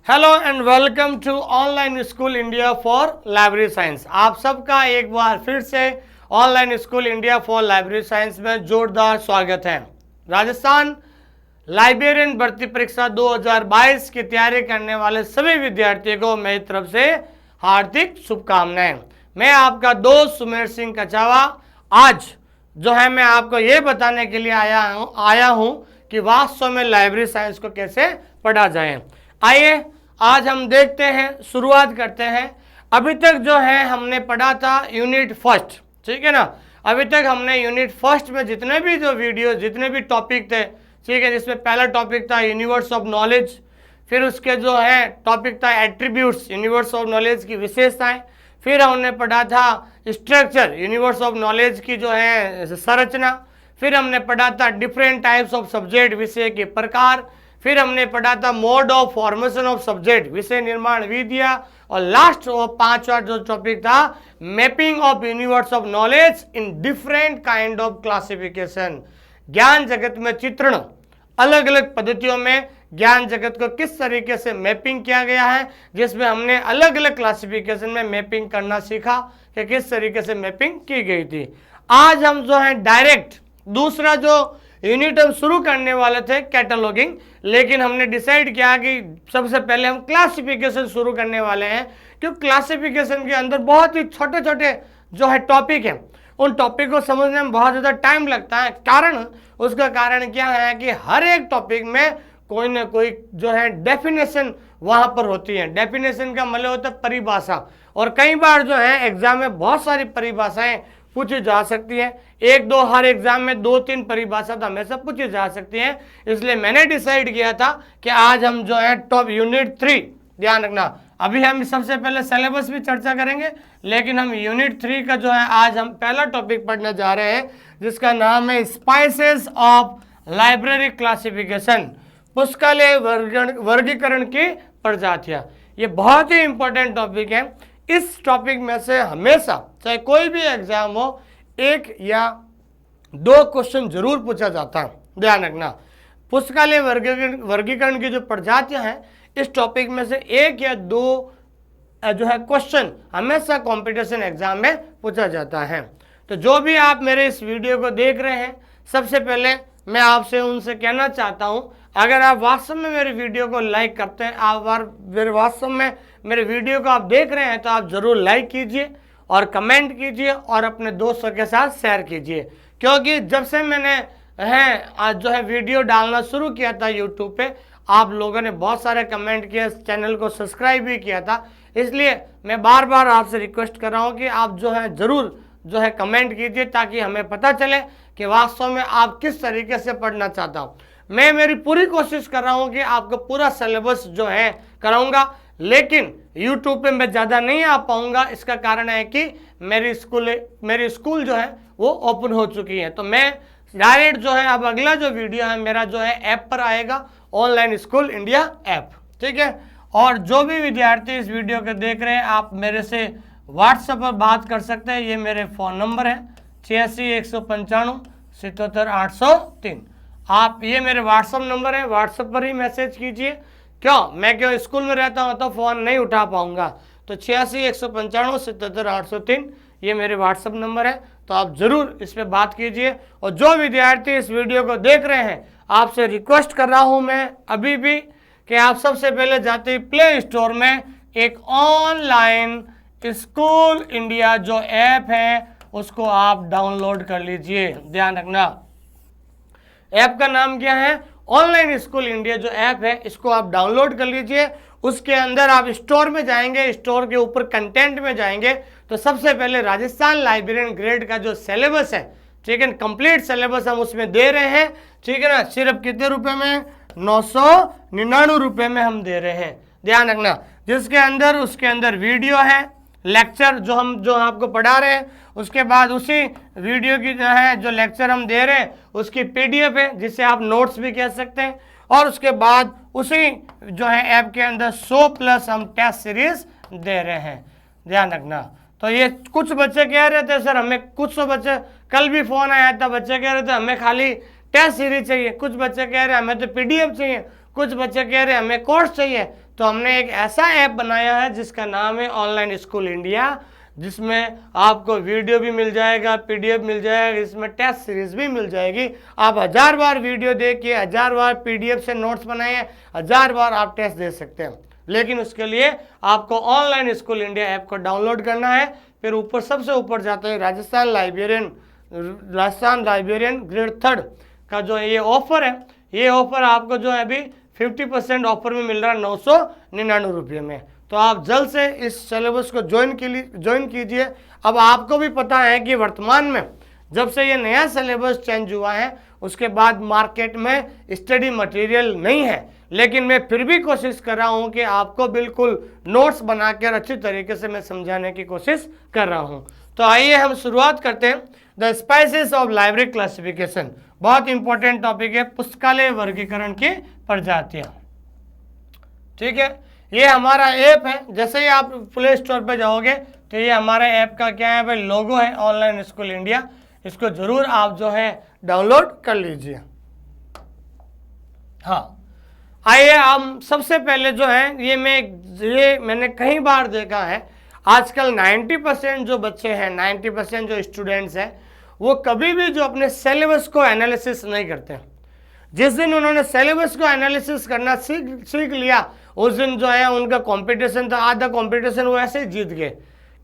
Hello and welcome to online school India for library science. आप सबका एक बार फिर से online school India for library science में जोरदार स्वागत है। राजस्थान लाइब्रेरियन भर्ती परीक्षा 2022 की तैयारी करने वाले सभी विद्यार्थियों को मेरी तरफ से हार्दिक शुभकामनाएं। मैं आपका दोस्त सुमेर सिंह कचावा आज जो है मैं आपको ये बताने के लिए आया हूँ कि वास्तव में लाइब्रेरी साइंस को कैसे पढ़ा जाए। आइए आज हम देखते हैं, शुरुआत करते हैं। अभी तक जो है हमने पढ़ा था यूनिट फर्स्ट, ठीक है ना। अभी तक हमने यूनिट फर्स्ट में जितने भी जो वीडियो जितने भी टॉपिक थे, ठीक है, जिसमें पहला टॉपिक था यूनिवर्स ऑफ नॉलेज, फिर उसके जो है टॉपिक था एट्रीब्यूट्स, यूनिवर्स ऑफ नॉलेज की विशेषताएं, फिर हमने पढ़ा था स्ट्रक्चर, यूनिवर्स ऑफ नॉलेज की जो है संरचना, फिर हमने पढ़ा था डिफरेंट टाइप्स ऑफ सब्जेक्ट, विषय के प्रकार, फिर हमने पढ़ा था mode of formation of subject, विषय निर्माण विधियां, और लास्ट और पांचवा जो टॉपिक था mapping of universe of knowledge in different kind of classification. ज्ञान जगत में चित्रण, अलग अलग पद्धतियों में ज्ञान जगत को किस तरीके से मैपिंग किया गया है, जिसमें हमने अलग अलग क्लासिफिकेशन में मैपिंग करना सीखा कि किस तरीके से मैपिंग की गई थी। आज हम जो है डायरेक्ट दूसरा जो यूनिट हम शुरू करने वाले थे कैटलॉगिंग, लेकिन हमने डिसाइड किया कि सबसे पहले हम क्लासिफिकेशन शुरू करने वाले हैं, क्योंकि क्लासिफिकेशन के अंदर बहुत ही छोटे छोटे जो है टॉपिक हैं, उन टॉपिक को समझने में बहुत ज़्यादा टाइम लगता है। उसका कारण क्या है कि हर एक टॉपिक में कोई ना कोई जो है डेफिनेशन वहाँ पर होती है। डेफिनेशन का मतलब होता है परिभाषा, और कई बार जो है एग्जाम में बहुत सारी परिभाषाएं पूछी जा सकती है। एक दो हर एग्जाम में 2-3 परिभाषा तो हमेशा पूछी जा सकती है। इसलिए मैंने डिसाइड किया था कि आज हम जो है टॉप यूनिट 3, ध्यान रखना, अभी हम सबसे पहले सिलेबस भी चर्चा करेंगे, लेकिन हम यूनिट 3 का जो है आज हम पहला टॉपिक पढ़ने जा रहे हैं, जिसका नाम है स्पाइसेस ऑफ लाइब्रेरी क्लासिफिकेशन, पुस्तकालय वर्गीकरण की प्रजातियां। ये बहुत ही इंपॉर्टेंट टॉपिक है। इस टॉपिक में से हमेशा चाहे कोई भी एग्जाम हो 1 या 2 क्वेश्चन जरूर पूछा जाता है, ध्यान रखना। पुस्तकालय वर्गीकरण की जो प्रजातियां हैं, इस टॉपिक में से 1 या 2 जो है क्वेश्चन हमेशा कंपटीशन एग्जाम में पूछा जाता है। तो जो भी आप मेरे इस वीडियो को देख रहे हैं, सबसे पहले मैं आपसे उनसे कहना चाहता हूं, अगर आप वास्तव में मेरे वीडियो को लाइक करते हैं, आप वास्तव में मेरे वीडियो को आप देख रहे हैं, तो आप ज़रूर लाइक कीजिए और कमेंट कीजिए और अपने दोस्तों के साथ शेयर कीजिए। क्योंकि जब से मैंने आज जो है वीडियो डालना शुरू किया था यूट्यूब पे, आप लोगों ने बहुत सारे कमेंट किए, चैनल को सब्सक्राइब भी किया था। इसलिए मैं बार बार आपसे रिक्वेस्ट कर रहा हूँ कि आप जो है ज़रूर जो है कमेंट कीजिए, ताकि हमें पता चले कि वास्तव में आप किस तरीके से पढ़ना चाहता हूँ। मैं मेरी पूरी कोशिश कर रहा हूँ कि आपको पूरा सिलेबस जो है कराऊंगा, लेकिन YouTube पे मैं ज़्यादा नहीं आ पाऊंगा। इसका कारण है कि मेरी स्कूल जो है वो ओपन हो चुकी है। तो मैं डायरेक्ट जो है अब अगला जो वीडियो है मेरा जो है ऐप पर आएगा, ऑनलाइन स्कूल इंडिया ऐप, ठीक है। और जो भी विद्यार्थी इस वीडियो को देख रहे हैं, आप मेरे से व्हाट्सएप पर बात कर सकते हैं। ये मेरे फ़ोन नंबर है 86-195-77-803। आप ये मेरे व्हाट्सएप नंबर है, व्हाट्सएप पर ही मैसेज कीजिए। क्यों स्कूल में रहता हूँ तो फ़ोन नहीं उठा पाऊँगा, तो 86-195-77-803 ये मेरे व्हाट्सएप नंबर है। तो आप ज़रूर इस पर बात कीजिए। और जो विद्यार्थी इस वीडियो को देख रहे हैं, आपसे रिक्वेस्ट कर रहा हूँ मैं अभी भी कि आप सबसे पहले जाते ही प्ले स्टोर में एक ऑनलाइन स्कूल इंडिया जो ऐप है उसको आप डाउनलोड कर लीजिए। ध्यान रखना, ऐप का नाम क्या है, ऑनलाइन स्कूल इंडिया जो ऐप है, इसको आप डाउनलोड कर लीजिए। उसके अंदर आप स्टोर में जाएंगे, स्टोर के ऊपर कंटेंट में जाएंगे, तो सबसे पहले राजस्थान लाइब्रेरियन ग्रेड का जो सिलेबस है, ठीक है, कंप्लीट सिलेबस हम उसमें दे रहे हैं, ठीक है ना। सिर्फ कितने रुपए में, 999 रुपये में हम दे रहे हैं, ध्यान रखना। जिसके अंदर उसके अंदर वीडियो है, लेक्चर जो आपको पढ़ा रहे हैं, उसके बाद उसी वीडियो की जो है जो लेक्चर हम दे रहे हैं उसकी PDF है, जिसे आप नोट्स भी कह सकते हैं। और उसके बाद उसी जो है ऐप के अंदर 100+ हम टेस्ट सीरीज दे रहे हैं, ध्यान रखना। तो ये कुछ बच्चे कह रहे थे सर हमें, कुछ तो बच्चे, कल भी फ़ोन आया था, बच्चे कह रहे थे हमें खाली टेस्ट सीरीज चाहिए, कुछ बच्चे कह रहे हैं हमें तो PDF चाहिए, कुछ बच्चे कह रहे हैं हमें कोर्स चाहिए। तो हमने एक ऐसा ऐप बनाया है जिसका नाम है ऑनलाइन स्कूल इंडिया, जिसमें आपको वीडियो भी मिल जाएगा, पीडीएफ मिल जाएगा, इसमें टेस्ट सीरीज भी मिल जाएगी। आप 1000 बार वीडियो देखिए, 1000 बार पीडीएफ से नोट्स बनाइए, 1000 बार आप टेस्ट दे सकते हैं। लेकिन उसके लिए आपको ऑनलाइन स्कूल इंडिया ऐप को डाउनलोड करना है। फिर ऊपर सबसे ऊपर जाते हैं राजस्थान लाइब्रेरियन ग्रेड 3 का जो ये ऑफर है, ये ऑफर आपको जो है अभी 50% ऑफर में मिल रहा है 999 रुपये में। तो आप जल्द से इस सिलेबस को ज्वाइन कीजिए। अब आपको भी पता है कि वर्तमान में जब से ये नया सिलेबस चेंज हुआ है उसके बाद मार्केट में स्टडी मटेरियल नहीं है, लेकिन मैं फिर भी कोशिश कर रहा हूँ कि आपको बिल्कुल नोट्स बनाकर अच्छी तरीके से मैं समझाने की कोशिश कर रहा हूँ। तो आइए हम शुरुआत करते हैं। The spices of library classification, बहुत इंपॉर्टेंट टॉपिक है, पुस्तकालय वर्गीकरण की प्रजातियाँ। ठीक है, ये हमारा ऐप है। जैसे ही आप प्ले स्टोर पे जाओगे तो ये हमारे ऐप का क्या है भाई, लोगो है, ऑनलाइन स्कूल इंडिया। इसको जरूर आप जो है डाउनलोड कर लीजिए। हाँ, आइए हम सबसे पहले जो है ये मैंने कई बार देखा है, आजकल 90% जो बच्चे हैं, 90% जो स्टूडेंट्स हैं, वो कभी भी जो अपने सिलेबस को एनालिसिस नहीं करते। जिस दिन उन्होंने सिलेबस को एनालिसिस करना सीख लिया, उस दिन जो है उनका कंपटीशन था, आधा कंपटीशन वो ऐसे ही जीत गए,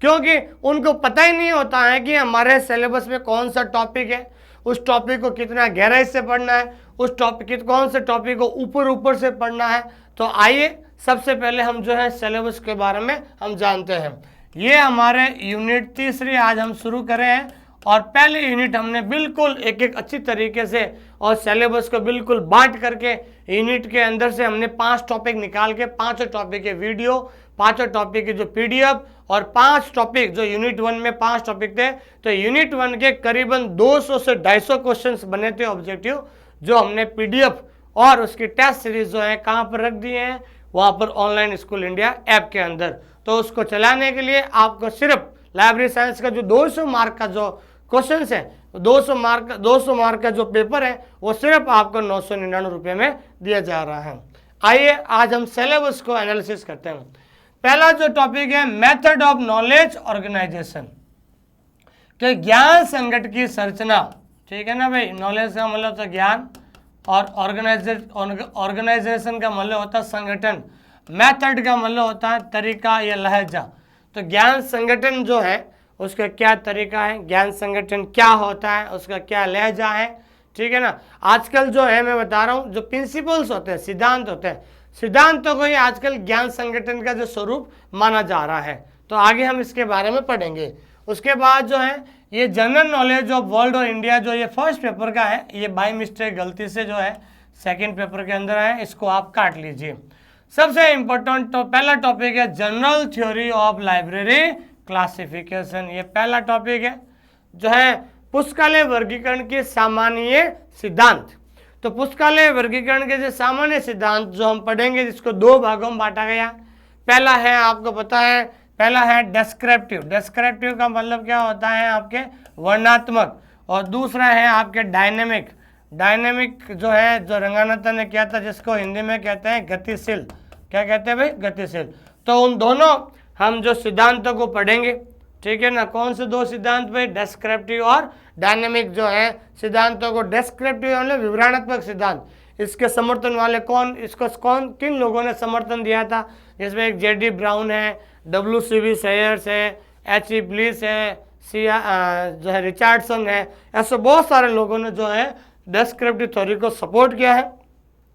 क्योंकि उनको पता ही नहीं होता है कि हमारे सिलेबस में कौन सा टॉपिक है, उस टॉपिक को कितना गहराई से पढ़ना है, उस टॉपिक कौन से टॉपिक को ऊपर से पढ़ना है। तो आइए सबसे पहले हम जो है सिलेबस के बारे में हम जानते हैं। ये हमारे यूनिट 3 आज हम शुरू कर रहे हैं, और पहले यूनिट हमने बिल्कुल एक अच्छी तरीके से और सिलेबस को बिल्कुल बांट करके यूनिट के अंदर से हमने 5 टॉपिक निकाल के 5 टॉपिक के वीडियो, 5 टॉपिक के जो पीडीएफ और 5 टॉपिक जो यूनिट 1 में 5 टॉपिक थे, तो यूनिट 1 के करीबन 200 से 250 क्वेश्चंस बने थे ऑब्जेक्टिव, जो हमने पीडीएफ और उसकी टेस्ट सीरीज जो है कहाँ पर रख दिए हैं, वहाँ पर ऑनलाइन स्कूल इंडिया ऐप के अंदर। तो उसको चलाने के लिए आपको सिर्फ लाइब्रेरी साइंस का जो 200 मार्क का जो क्वेश्चन है, 200 मार्क का जो पेपर है, वो सिर्फ आपको 999 रुपये में दिया जा रहा है। आइए आज हम सिलेबस को एनालिसिस करते हैं। पहला जो टॉपिक है मेथड ऑफ नॉलेज ऑर्गेनाइजेशन, के ज्ञान संगठन की संरचना। ठीक है ना भाई, नॉलेज का मतलब होता है ज्ञान, और ऑर्गेनाइजेशन का मतलब होता है संगठन, मेथड का मतलब होता है तरीका या लहजा। तो ज्ञान संगठन जो है उसका क्या तरीका है, ज्ञान संगठन क्या होता है, उसका क्या लहजा है। ठीक है ना, आजकल जो है मैं बता रहा हूँ, जो प्रिंसिपल्स होते हैं, सिद्धांत होते हैं, सिद्धांतों को ही आजकल ज्ञान संगठन का जो स्वरूप माना जा रहा है। तो आगे हम इसके बारे में पढ़ेंगे। उसके बाद जो है ये जनरल नॉलेज ऑफ वर्ल्ड और इंडिया, जो ये फर्स्ट पेपर का है, ये बाय मिस्टेक गलती से जो है सेकेंड पेपर के अंदर है, इसको आप काट लीजिए। सबसे इंपॉर्टेंट तो पहला टॉपिक है general theory of library classification. ये पहला टॉपिक है जो है पुस्तकालय वर्गीकरण के सामान्य सिद्धांत। तो पुस्तकालय वर्गीकरण के जो सामान्य सिद्धांत जो हम पढ़ेंगे, जिसको 2 भागों में बांटा गया। पहला है, आपको पता है, पहला है डेस्क्रिप्टिव। डेस्क्रिप्टिव का मतलब क्या होता है, आपके वर्णनात्मक, और दूसरा है आपके डायनेमिक। डायनेमिक जो है, जो रंगानाथन ने किया था, जिसको हिंदी में कहते हैं गतिशील। क्या कहते हैं भाई, गतिशील। तो उन दोनों हम जो सिद्धांतों को पढ़ेंगे, ठीक है ना। कौन से 2 सिद्धांत भाई, डेस्क्रिप्टिव और डायनेमिक जो है सिद्धांतों को। डेस्क्रिप्टिव मतलब विवरणात्मक सिद्धांत, इसके समर्थन वाले किन लोगों ने समर्थन दिया था, जिसमें एक जेडी ब्राउन है, WCB सेयर्स है, H.E. ब्लिस है, जो है रिचर्डसन है, ऐसे बहुत सारे लोगों ने जो है डेस्क्रिप्टिव थ्योरी को सपोर्ट किया है।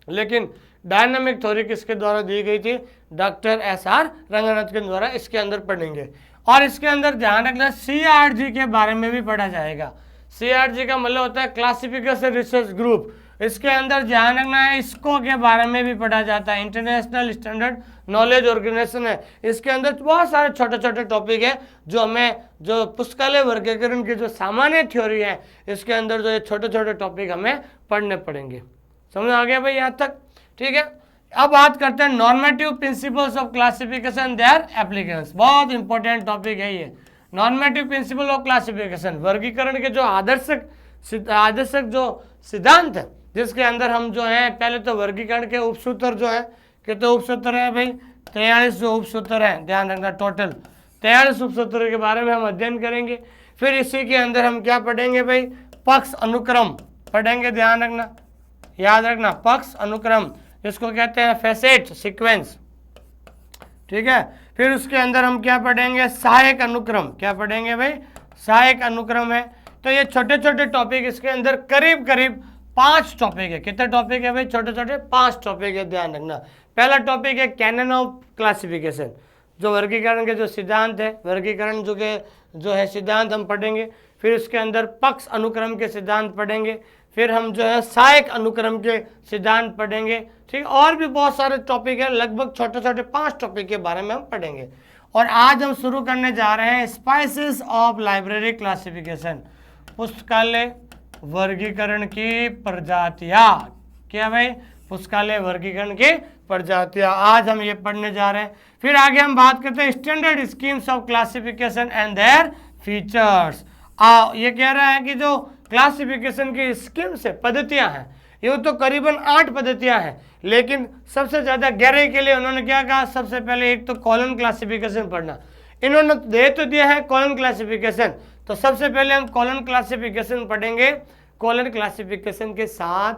लेकिन डायनामिक थ्योरी किसके द्वारा दी गई थी, डॉक्टर SR रंगनाथ के द्वारा। इसके अंदर पढ़ेंगे, और इसके अंदर ध्यान रखना CRG के बारे में भी पढ़ा जाएगा। CRG का मतलब होता है क्लासिफिकेशन रिसर्च ग्रुप। इसके अंदर ध्यान रखना है, इसको के बारे में भी पढ़ा जाता है, इंटरनेशनल स्टैंडर्ड नॉलेज ऑर्गेनाइजेशन है। इसके अंदर बहुत सारे छोटे छोटे टॉपिक है, जो हमें जो पुस्तकालय वर्गीकरण की जो सामान्य थ्योरी है, इसके अंदर जो ये छोटे छोटे टॉपिक हमें पढ़ने पड़ेंगे। समझ आ गया भाई यहाँ तक, ठीक है। अब बात करते हैं normative principles of classification their applications. बहुत इंपॉर्टेंट टॉपिक है ये, नॉर्मेटिव प्रिंसिपल ऑफ क्लासिफिकेशन, वर्गीकरण के जो आदर्शक जो सिद्धांत है, जिसके अंदर हम जो है पहले तो वर्गीकरण के उपसूत्र जो है, कहते उपसूत्र है भाई, 43 जो उपसूत्र हैं, ध्यान रखना, टोटल 43 उपसूत्रों के बारे में हम अध्ययन करेंगे। फिर इसी के अंदर हम क्या पढ़ेंगे भाई, पक्ष अनुक्रम पढ़ेंगे, ध्यान रखना, याद रखना, पक्ष अनुक्रम जिसको कहते हैं फेसेट सीक्वेंस, ठीक है। फिर उसके अंदर हम क्या पढ़ेंगे, सहायक अनुक्रम, क्या पढ़ेंगे भाई, सहायक अनुक्रम है। तो ये छोटे छोटे टॉपिक इसके अंदर करीब करीब 5 टॉपिक है। कितने टॉपिक है भाई, छोटे छोटे 5 टॉपिक है, ध्यान रखना। पहला टॉपिक है कैनन ऑफ क्लासिफिकेशन, जो वर्गीकरण के जो सिद्धांत है, वर्गीकरण जो है सिद्धांत हम पढ़ेंगे। फिर उसके अंदर पक्ष अनुक्रम के सिद्धांत पढ़ेंगे। फिर हम जो है सहायक अनुक्रम के सिद्धांत पढ़ेंगे, ठीक। और भी बहुत सारे टॉपिक है, लगभग छोटे छोटे 5 टॉपिक के बारे में हम पढ़ेंगे। और आज हम शुरू करने जा रहे हैं स्पाइसेस ऑफ लाइब्रेरी क्लासिफिकेशन, पुस्तकालय वर्गीकरण की प्रजातियां। क्या भाई, पुस्तकालय वर्गीकरण की प्रजातियां, आज हम ये पढ़ने जा रहे हैं। फिर आगे हम बात करते हैं standard schemes of classification and their features. ये कह रहा है कि जो क्लासिफिकेशन की स्कीम्स है, पद्धतियां हैं, ये तो करीबन 8 पद्धतियां हैं, लेकिन सबसे ज़्यादा गहराई के लिए उन्होंने क्या कहा, सबसे पहले एक तो कॉलम क्लासिफिकेशन पढ़ना। इन्होंने दे तो दिया है कॉलम क्लासिफिकेशन, तो सबसे पहले हम कॉलम क्लासिफिकेशन पढ़ेंगे। कॉलम क्लासिफिकेशन के साथ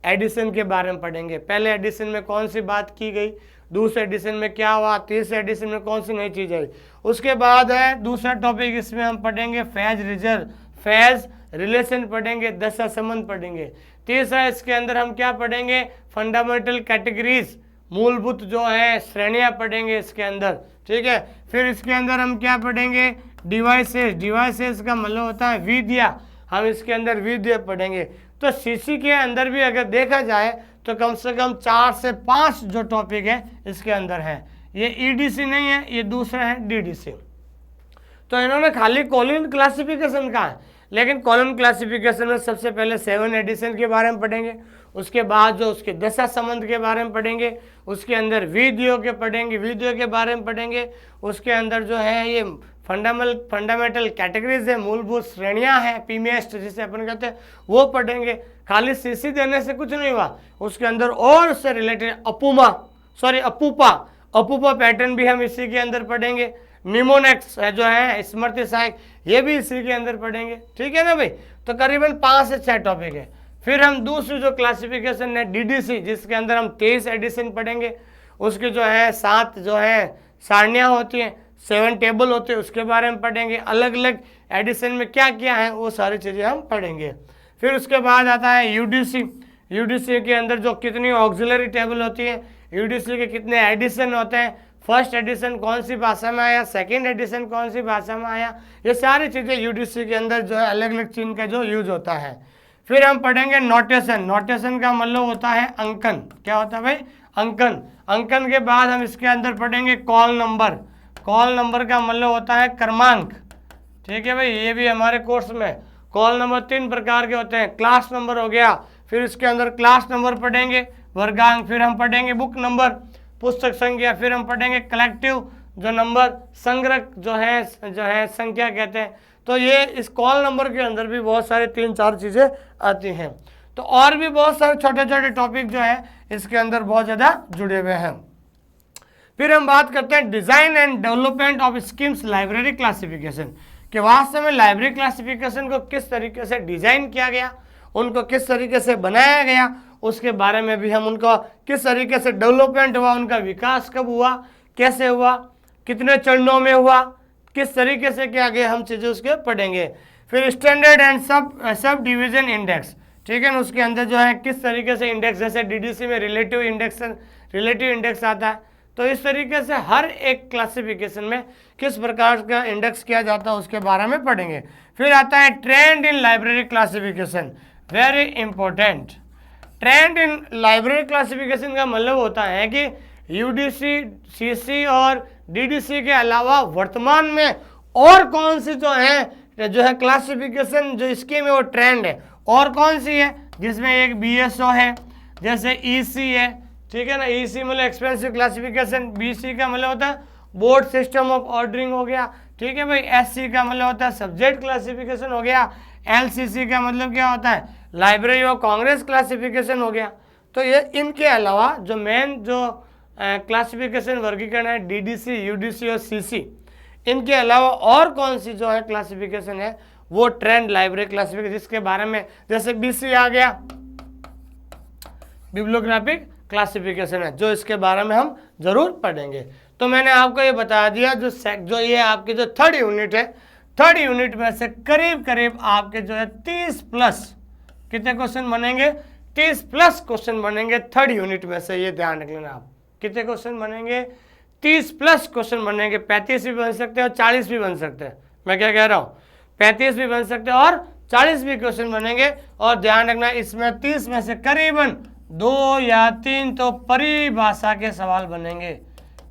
एडिशन के बारे में पढ़ेंगे। पहले एडिशन में कौन सी बात की गई, दूसरे एडिशन में क्या हुआ, तीसरे एडिशन में कौन सी नई चीज़ आई। उसके बाद है दूसरा टॉपिक, इसमें हम पढ़ेंगे फेज रिजर्व, फेज रिलेशन पढ़ेंगे, दशा संबंध पढ़ेंगे। तीसरा इसके अंदर हम क्या पढ़ेंगे, फंडामेंटल कैटेगरीज, मूलभूत जो है श्रेणियां पढ़ेंगे इसके अंदर, ठीक है। फिर इसके अंदर हम क्या पढ़ेंगे, डिवाइसेस, डिवाइसेस का मतलब होता है विधियाँ, हम इसके अंदर विधियाँ पढ़ेंगे। तो सीसी के अंदर भी अगर देखा जाए तो कम से कम 4 से 5 जो टॉपिक है इसके अंदर है। ये ईडीसी नहीं है, ये दूसरा है डीडीसी। तो इन्होंने खाली कॉलम क्लासिफिकेशन का है, लेकिन कॉलम क्लासिफिकेशन में सबसे पहले 7 एडिशन के बारे में पढ़ेंगे। उसके बाद जो उसके दशा संबंध के बारे में पढ़ेंगे, उसके अंदर विधियों के पढ़ेंगे, विधियों के बारे में पढ़ेंगे। उसके अंदर जो है ये फंडामेंटल कैटेगरीज है, मूलभूत श्रेणियां हैं, पीमेस्ट जिसे अपन कहते हैं, वो पढ़ेंगे। खाली सीसी देने से कुछ नहीं हुआ, उसके अंदर और उससे रिलेटेड अपूपा पैटर्न भी हम इसी के अंदर पढ़ेंगे। निमोनेक्स जो है स्मृति सहायक, ये भी इसी के अंदर पढ़ेंगे, ठीक है ना भाई। तो करीबन 5 से 6 टॉपिक है। फिर हम दूसरी जो क्लासिफिकेशन है डीडीसी, जिसके अंदर हम 23 एडिशन पढ़ेंगे। उसके जो है 7 जो है सारणियाँ होती हैं, 7 टेबल होते हैं, उसके बारे में पढ़ेंगे। अलग अलग एडिशन में क्या क्या है वो सारी चीज़ें हम पढ़ेंगे। फिर उसके बाद आता है यूडीसी। यूडीसी के अंदर जो कितनी ऑक्सिलरी टेबल होती है, यूडीसी के कितने एडिशन होते हैं, फर्स्ट एडिशन कौन सी भाषा में आया, सेकंड एडिशन कौन सी भाषा में आया, ये सारी चीज़ें यूडीसी के अंदर जो है अलग अलग चिन्ह का जो यूज होता है। फिर हम पढ़ेंगे नोटेशन। नोटेशन का मतलब होता है अंकन। क्या होता है भाई, अंकन। अंकन के बाद हम इसके अंदर पढ़ेंगे कॉल नंबर। कॉल नंबर का मतलब होता है क्रमांक, ठीक है भाई, ये भी हमारे कोर्स में कॉल नंबर 3 प्रकार के होते हैं। क्लास नंबर हो गया, फिर इसके अंदर क्लास नंबर पढ़ेंगे, वर्गांक, फिर हम पढ़ेंगे बुक नंबर, पुस्तक संख्या, फिर हम पढ़ेंगे कलेक्टिव जो नंबर, संग्रह जो है संख्या कहते हैं। तो ये इस कॉल नंबर के अंदर भी बहुत सारे 3-4 चीज़ें आती हैं। तो और भी बहुत सारे छोटे छोटे टॉपिक जो है इसके अंदर बहुत ज़्यादा जुड़े हुए हैं। फिर हम बात करते हैं design and development of schemes library classification, कि वास्तव में लाइब्रेरी क्लासिफिकेशन को किस तरीके से डिज़ाइन किया गया, उनको किस तरीके से बनाया गया, उसके बारे में भी हम उनको किस तरीके से डेवलपमेंट हुआ, उनका विकास कब हुआ, कैसे हुआ, कितने चरणों में हुआ, किस तरीके से किया गया, हम चीज़ें उसके पढ़ेंगे। फिर standard and sub division index, ठीक है ना, उसके अंदर जो है किस तरीके से इंडेक्स, जैसे डीडीसी में रिलेटिव इंडेक्स आता है, तो इस तरीके से हर एक क्लासिफिकेशन में किस प्रकार का इंडेक्स किया जाता है उसके बारे में पढ़ेंगे। फिर आता है ट्रेंड इन library classification, very important. Trend इन लाइब्रेरी क्लासिफिकेशन का मतलब होता है कि यूडीसी, सीसी और डीडीसी के अलावा वर्तमान में और कौन सी जो है क्लासिफिकेशन जो स्कीम है वो ट्रेंड है, और कौन सी है, जिसमें एक बीएसओ है, जैसे ईसी है, ठीक है ना, ईसी मतलब एक्सपेंसिव क्लासिफिकेशन, बीसी का मतलब होता है बोर्ड सिस्टम ऑफ ऑर्डरिंग हो गया, ठीक है भाई, एससी का मतलब होता है सब्जेक्ट क्लासिफिकेशन हो गया, एलसीसी का मतलब क्या होता है लाइब्रेरी ऑफ कांग्रेस क्लासिफिकेशन हो गया। तो ये इनके अलावा जो मेन जो क्लासिफिकेशन वर्गीकरण है डीडीसी, यूडीसी और सीसी। इनके अलावा और कौन सी जो है क्लासिफिकेशन है वो ट्रेंड लाइब्रेरी क्लासिफिकेशन, जिसके बारे में जैसे बीसी आ गया, बिब्लियोग्राफिक क्लासिफिकेशन है, जो इसके बारे में हम जरूर पढ़ेंगे। तो मैंने आपको ये बता दिया जो ये आपकी जो थर्ड यूनिट है, थर्ड यूनिट में से करीब करीब आपके जो है 30 प्लस कितने क्वेश्चन बनेंगे, 30 प्लस क्वेश्चन बनेंगे थर्ड यूनिट में से। ये ध्यान रख लेना आप, कितने क्वेश्चन बनेंगे, 30 प्लस क्वेश्चन बनेंगे। 35 भी बन सकते हैं और 40 भी बन सकते हैं। मैं क्या कह रहा हूँ, 35 भी बन सकते हैं और 40 भी क्वेश्चन बनेंगे। और ध्यान रखना इसमें 30 में से करीबन 2 या 3 तो परिभाषा के सवाल बनेंगे।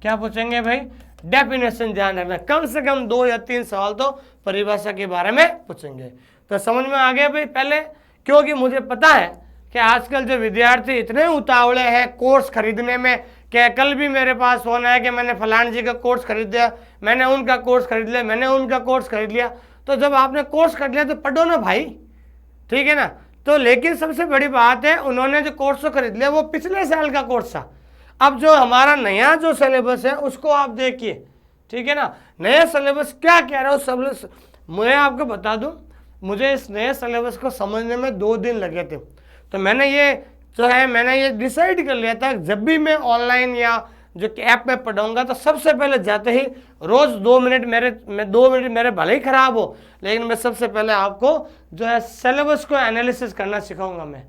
क्या पूछेंगे भाई, डेफिनेशन। ध्यान रखना कम से कम 2 या 3 सवाल तो परिभाषा के बारे में पूछेंगे। तो समझ में आ गया भाई पहले, क्योंकि मुझे पता है कि आजकल जो विद्यार्थी इतने उतावले हैं कोर्स खरीदने में, कि कल भी मेरे पास फोन आया कि मैंने फलान जी का कोर्स खरीद लिया, मैंने उनका कोर्स खरीद लिया, मैंने उनका कोर्स खरीद लिया। तो जब आपने कोर्स खरीद लिया तो पढ़ो ना भाई, ठीक है ना। तो लेकिन सबसे बड़ी बात है, उन्होंने जो कोर्स तो खरीद लिया वो पिछले साल का कोर्स था। अब जो हमारा नया जो सिलेबस है उसको आप देखिए, ठीक है ना। नया सिलेबस क्या कह रहा है उस सिलेबस, मैं आपको बता दूं, मुझे इस नए सिलेबस को समझने में 2 दिन लगे थे। तो मैंने ये डिसाइड कर लिया था, जब भी मैं ऑनलाइन या जो ऐप में पढ़ाऊंगा तो सबसे पहले जाते ही रोज़ 2 मिनट मेरे भले ही ख़राब हो, लेकिन मैं सबसे पहले आपको जो है सिलेबस को एनालिसिस करना सिखाऊंगा मैं।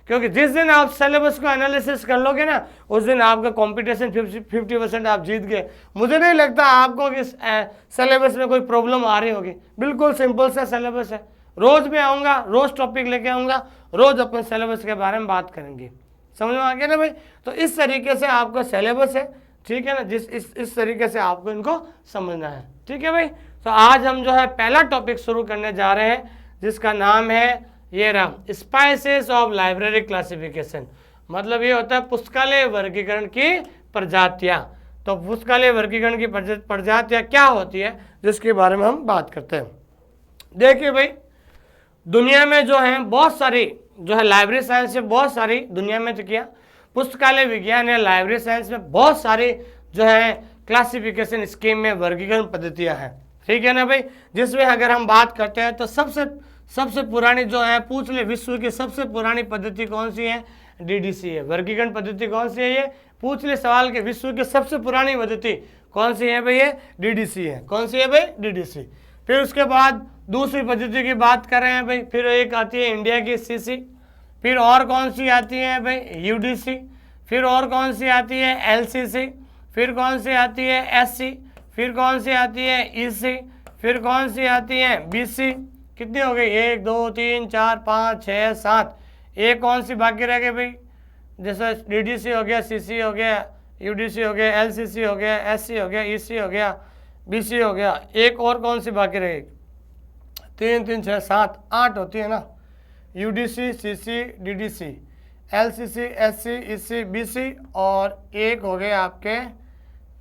क्योंकि जिस दिन आप सिलेबस को एनालिसिस कर लोगे ना, उस दिन आपका कंपटीशन 50% आप जीत गए। मुझे नहीं लगता आपको कि सिलेबस में कोई प्रॉब्लम आ रही होगी। बिल्कुल सिंपल सा सिलेबस है। रोज़ मैं आऊँगा, रोज़ टॉपिक लेके आऊँगा, रोज़ अपन सिलेबस के बारे में बात करेंगे। समझ में आ गया ना भाई। तो इस तरीके से आपका सिलेबस है, ठीक है ना, इस तरीके से आपको इनको समझना है, ठीक है भाई। तो आज हम जो है पहला टॉपिक शुरू करने जा रहे हैं, जिसका नाम है ये रहा, स्पाइसेस ऑफ लाइब्रेरी क्लासिफिकेशन। मतलब ये होता है पुस्तकालय वर्गीकरण की प्रजातियां। तो पुस्तकालय वर्गीकरण की प्रजातियां क्या होती है, जिसके बारे में हम बात करते हैं। देखिए भाई, दुनिया में जो है बहुत सारी जो है लाइब्रेरी साइंस में बहुत सारी दुनिया में तो किया, पुस्तकालय विज्ञान या लाइब्रेरी साइंस में बहुत सारी जो है क्लासिफिकेशन स्कीम में वर्गीकरण पद्धतियां हैं, ठीक है ना भाई। जिसमें अगर हम बात करते हैं तो सबसे पुरानी जो है, पूछ ले विश्व की सबसे पुरानी पद्धति कौन सी है, डीडीसी है। वर्गीकरण पद्धति कौन सी है, ये पूछ ले सवाल के विश्व की सबसे पुरानी पद्धति कौन सी है भाई, ये डीडीसी है। कौन सी है भाई, डीडीसी। फिर उसके बाद दूसरी पद्धति की बात कर रहे हैं भाई, फिर एक आती है इंडिया की सीसी। फिर और कौन सी आती है भाई, यूडीसी। फिर और कौन सी आती है, एलसीसी। फिर कौन सी आती है, एससी। फिर कौन सी आती है, ईसी। फिर कौन सी आती है, बीसी। कितनी हो गई, 1 2 3 4 5 6 7। एक कौन सी बाकी रह गई भाई, जैसे डीडीसी हो गया, सीसी हो गया, यूडीसी हो गया, एलसीसी हो गया, एससी हो गया, ईसी हो गया, बीसी हो गया। एक और कौन सी बाकी रहेगी, 3 3 6 7 8 होती है ना, UDC, CC, DDC, LCC, SC, EC, BC. और एक हो गए आपके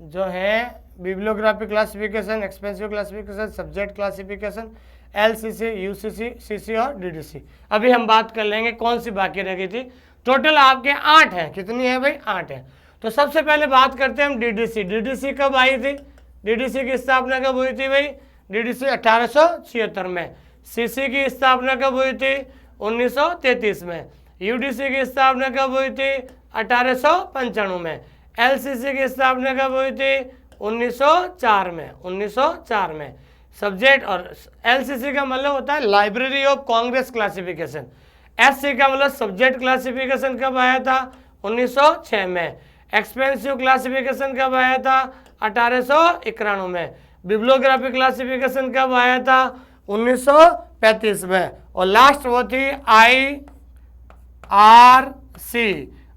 जो है bibliographic classification, expensive classification, subject classification, LCC, UCC, CC और डीडीसी। अभी हम बात कर लेंगे कौन सी बाकी रह गई थी। टोटल आपके 8 हैं। कितनी है भाई, 8 है। तो सबसे पहले बात करते हैं हम डीडीसी। डीडीसी कब आई थी, डीडीसी की स्थापना कब हुई थी भाई, डीडीसी 1876 में। सीसी की स्थापना कब हुई थी, 1933 में। यूडीसी की स्थापना कब हुई थी, 1895 में। एलसीसी की स्थापना कब हुई थी, 1904 में। 1904 में। सब्जेक्ट और एलसीसी का मतलब होता है library of Congress classification. SC का मतलब सब्जेक्ट क्लासिफिकेशन कब आया था, 1906 में। एक्सपेंसिव क्लासिफिकेशन कब आया था, 1891 में। बिब्लियोग्राफिक क्लासिफिकेशन कब आया था, 1935 में। और लास्ट वो थी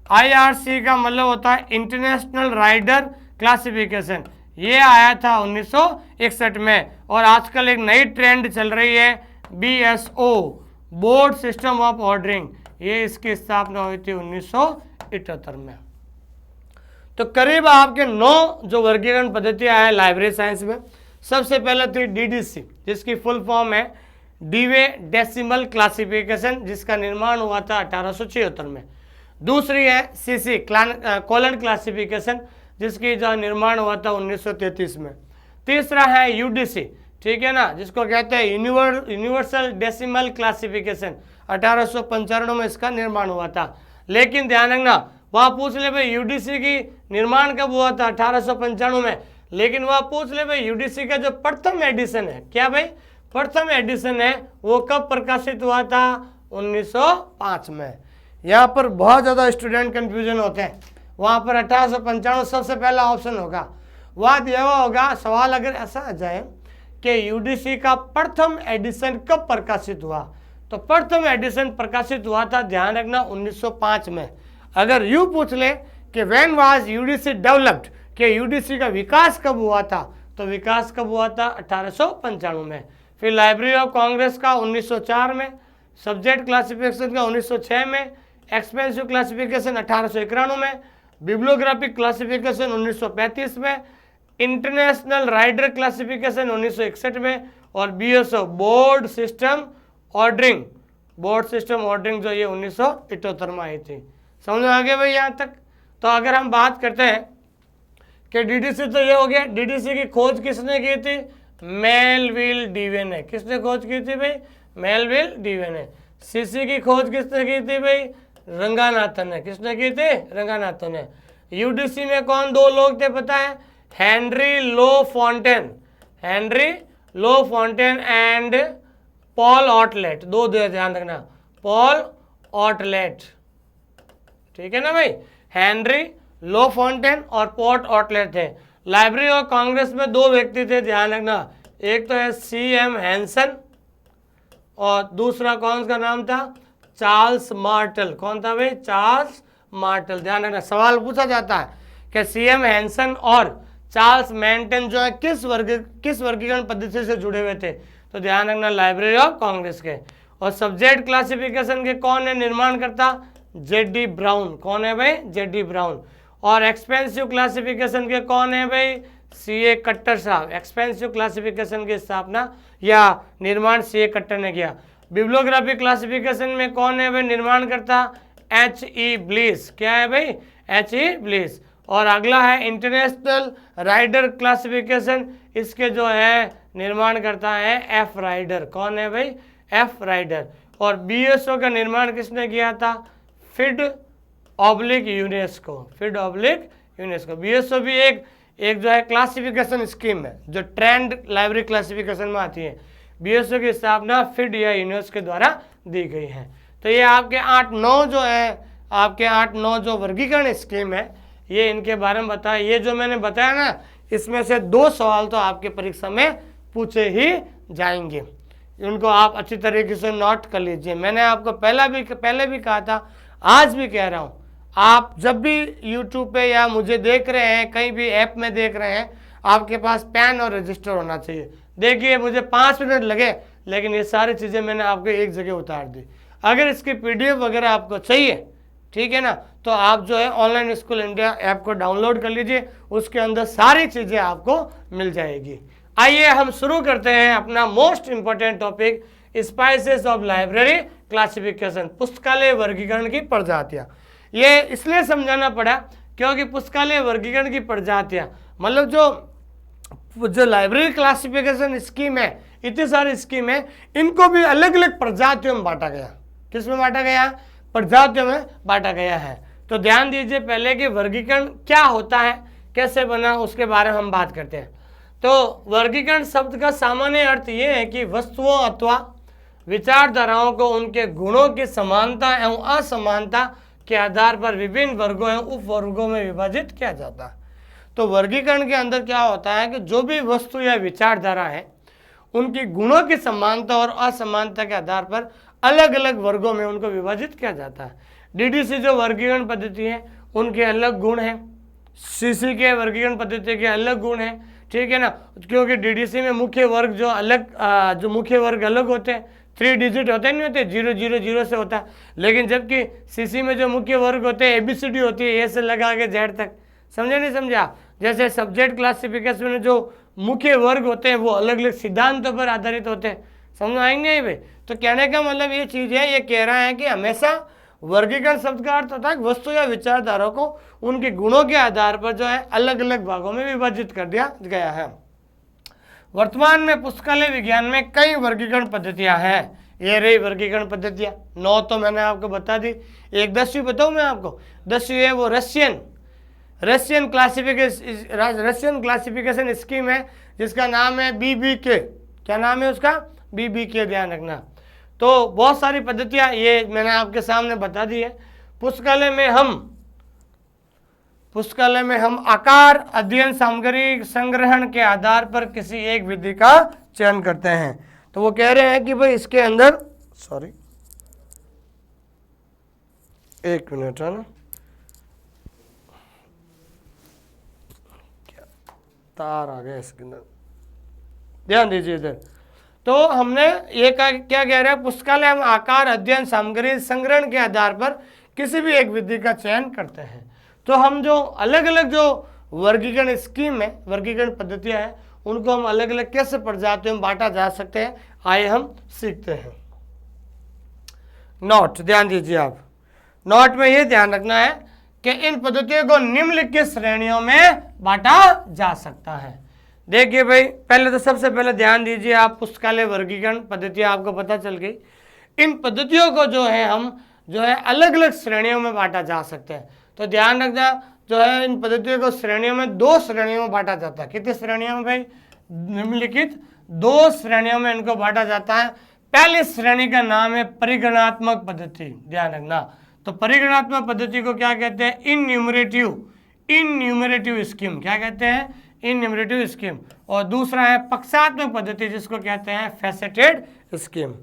IRC का मतलब होता है इंटरनेशनल राइडर क्लासिफिकेशन। ये आया था 1961 में। और आजकल एक नई ट्रेंड चल रही है BSO, board system of ordering. ये इसकी स्थापना हुई थी 1978 में। तो करीब आपके 9 जो वर्गीकरण पद्धतियां हैं लाइब्रेरी साइंस में। सबसे पहले थी डीडीसी, जिसकी फुल फॉर्म है डीवे डेसिमल क्लासिफिकेशन, जिसका निर्माण हुआ था 1876 में। दूसरी है सीसी, कॉलन क्लासिफिकेशन, जिसकी जो निर्माण हुआ था 1933 में। तीसरा है यूडीसी, ठीक है ना, जिसको कहते हैं यूनिवर्सल डेसिमल क्लासिफिकेशन, 1895 में इसका निर्माण हुआ था। लेकिन ध्यान रखना, वहाँ पूछ ले भाई यूडीसी की निर्माण कब हुआ था, 1895 में, लेकिन वहाँ पूछ ले भाई यूडीसी का जो प्रथम एडिशन है, क्या भाई प्रथम एडिशन है, वो कब प्रकाशित हुआ था, 1905 में। यहाँ पर बहुत ज़्यादा स्टूडेंट कंफ्यूजन होते हैं, वहाँ पर 1895 सबसे पहला ऑप्शन होगा। वहाँ दिया हुआ होगा सवाल अगर ऐसा आ जाए कि यूडीसी का प्रथम एडिशन कब प्रकाशित हुआ, तो प्रथम एडिशन प्रकाशित हुआ था, ध्यान रखना, 1905 में। अगर यूँ पूछ ले कि व्हेन वाज यूडीसी डेवलप्ड, कि यूडीसी का विकास कब हुआ था, तो विकास कब हुआ था, 1895 में। फिर लाइब्रेरी ऑफ कांग्रेस का 1904 में, सब्जेक्ट क्लासिफिकेशन का 1906 में, एक्सपेंसिव क्लासिफिकेशन 1891 में, बिब्लियोग्राफिक क्लासिफिकेशन 1935 में, इंटरनेशनल राइडर क्लासिफिकेशन 1961 में, और बीएसओ बोर्ड सिस्टम ऑर्डरिंग जो ये 1978 में आई थी। समझ में आ गया भाई यहाँ तक। तो अगर हम बात करते हैं कि डीडीसी, तो ये हो गया। डीडीसी की खोज किसने की थी, मेलविल डीवे ने। किसने खोज की थी भाई, मेलविल डीवे ने। सीसी की खोज किसने की थी भाई, रंगानाथन ने। किसने की थी, रंगानाथन ने। यूडीसी में कौन दो लोग थे पता है, Henri La Fontaine and Paul Otlet, दो ध्यान रखना, पॉल ऑटलेट, ठीक है ना भाई। हेनरी लो फॉन्टेन और पॉल ऑटलेट थे। लाइब्रेरी ऑफ कांग्रेस में दो व्यक्ति थे, ध्यान रखना, एक तो है CM हैंसन और दूसरा कौन सा नाम था, चार्ल्स मार्टल। कौन था भाई, चार्ल्स मार्टल। ध्यान रखना, सवाल पूछा जाता है कि CM हैंसन और चार्ल्स मैंटन जो है किस वर्गीकरण पद्धति से जुड़े हुए थे, तो ध्यान रखना लाइब्रेरी ऑफ कांग्रेस के। और सब्जेक्ट क्लासिफिकेशन के कौन है निर्माणकर्ता, JD ब्राउन। कौन है भाई, JD ब्राउन। और एक्सपेंसिव क्लासिफिकेशन के कौन है भाई, CA कट्टर साहब। एक्सपेंसिव क्लासिफिकेशन की स्थापना या निर्माण CA कट्टर ने किया। बिब्लियोग्राफिक क्लासिफिकेशन में कौन है भाई निर्माणकर्ता, HE ब्लिस। क्या है भाई, HE ब्लिस। और अगला है इंटरनेशनल राइडर क्लासिफिकेशन, इसके जो है निर्माण करता है F राइडर। कौन है भाई, F राइडर। और BSO का निर्माण किसने किया था, फिड ऑब्लिक यूनेस्को। BSO भी एक जो है क्लासिफिकेशन स्कीम है जो ट्रेंड लाइब्रेरी क्लासिफिकेशन में आती है। BSO की स्थापना फिड या यूनेस्को के द्वारा दी गई है। तो ये आपके 8-9 जो है, आपके 8-9 जो वर्गीकरण स्कीम है, ये इनके बारे में बताया। ये जो मैंने बताया ना, इसमें से 2 सवाल तो आपके परीक्षा में पूछे ही जाएंगे, उनको आप अच्छी तरीके से नोट कर लीजिए। मैंने आपको पहले भी कहा था, आज भी कह रहा हूँ, आप जब भी YouTube पे या मुझे देख रहे हैं, कहीं भी ऐप में देख रहे हैं, आपके पास पेन और रजिस्टर होना चाहिए। देखिए मुझे 5 मिनट लगे, लेकिन ये सारी चीज़ें मैंने आपको एक जगह उतार दी। अगर इसकी PDF वगैरह आपको चाहिए, ठीक है ना, तो आप जो है ऑनलाइन स्कूल इंडिया ऐप को डाउनलोड कर लीजिए, उसके अंदर सारी चीज़ें आपको मिल जाएगी। आइए हम शुरू करते हैं अपना most important topic, spices of library classification, पुस्तकालय वर्गीकरण की प्रजातियाँ। ये इसलिए समझाना पड़ा क्योंकि पुस्तकालय वर्गीकरण की प्रजातियाँ मतलब जो लाइब्रेरी क्लासिफिकेशन स्कीम है, इतनी सारी स्कीम है, इनको भी अलग अलग प्रजातियों में बांटा गया। किस में बांटा गया, प्रजातियों में बांटा गया है। तो ध्यान दीजिए पहले कि वर्गीकरण क्या होता है, कैसे बना, उसके बारे में हम बात करते हैं। तो वर्गीकरण शब्द का सामान्य अर्थ ये है कि वस्तुओं अथवा विचारधाराओं को उनके गुणों की समानता एवं असमानता के आधार पर विभिन्न वर्गों एवं उपवर्गों में विभाजित किया जाता है। तो वर्गीकरण के अंदर क्या होता है कि जो भी वस्तु या विचारधारा है, उनकी गुणों की समानता और असमानता के आधार पर अलग अलग वर्गों में उनको विभाजित किया जाता है। डीडीसी जो वर्गीकरण पद्धति है, उनके अलग गुण हैं, सीसी के वर्गीकरण पद्धति के अलग गुण हैं, ठीक है ना, क्योंकि डीडीसी में मुख्य वर्ग जो मुख्य वर्ग अलग होते हैं, 3 डिजिट होते नहीं होते, 000 से होता है। लेकिन जबकि सीसी में जो मुख्य वर्ग होते हैं ABCD होती है, A से लगा के Z तक। समझे नहीं समझा। जैसे सब्जेक्ट क्लासिफिकेशन में जो मुख्य वर्ग होते हैं वो अलग अलग सिद्धांतों पर आधारित होते हैं। समझ आएंगे भाई। तो कहने का मतलब ये चीज़ है, ये कह रहा है कि हमेशा वर्गीकरण शब्द का अर्थ होता है वस्तु या विचारधारा को उनके गुणों के आधार पर जो है अलग अलग भागों में विभाजित कर दिया गया है। वर्तमान में पुस्तकालय विज्ञान में कई वर्गीकरण पद्धतियां हैं। ये रही वर्गीकरण पद्धतियां, 9 तो मैंने आपको बता दी। एक 10वीं बताऊं मैं आपको, 10वीं है वो रशियन क्लासिफिकेशन स्कीम है, जिसका नाम है BBK। क्या नाम है उसका? BBK, ध्यान रखना। तो बहुत सारी पद्धतियां ये मैंने आपके सामने बता दी है। पुस्तकालय में हम आकार, अध्ययन सामग्री संग्रहण के आधार पर किसी एक विधि का चयन करते हैं। तो वो कह रहे हैं कि भाई इसके अंदर, एक मिनट है ना, क्या तार आ गया इसके अंदर, ध्यान दीजिए इधर। तो हमने ये क्या कह रहे हैं, पुस्तकालय हम आकार, अध्ययन सामग्री संग्रहण के आधार पर किसी भी एक विधि का चयन करते हैं। तो हम जो अलग अलग जो वर्गीकरण स्कीम है, वर्गीकरण पद्धतियां हैं, उनको हम अलग अलग कैसे प्रजातियों में बांटा जा सकते हैं, आइए हम सीखते हैं। नोट ध्यान दीजिए आप, नोट में ये ध्यान रखना है कि इन पद्धतियों को निम्नलिखित श्रेणियों में बांटा जा सकता है। देखिए भाई, पहले तो सबसे पहले ध्यान दीजिए आप, पुस्तकालय वर्गीकरण पद्धतियां आपको पता चल गई। इन पद्धतियों को जो है हम जो है अलग अलग श्रेणियों में बांटा जा सकते हैं। तो ध्यान रखना, जो है इन पद्धतियों को श्रेणियों में 2 श्रेणियों में बांटा जाता है। कितनी श्रेणियों में भाई? निम्नलिखित 2 श्रेणियों में इनको बांटा जाता है। पहली श्रेणी का नाम है परिगणनात्मक पद्धति, ध्यान रखना। तो परिगणनात्मक पद्धति को क्या कहते हैं? इनन्यूमरेटिव स्कीम। क्या कहते हैं? इनन्यूमरेटिव स्कीम। और दूसरा है पक्षात्मक पद्धति, जिसको कहते हैं फैसेटेड स्कीम।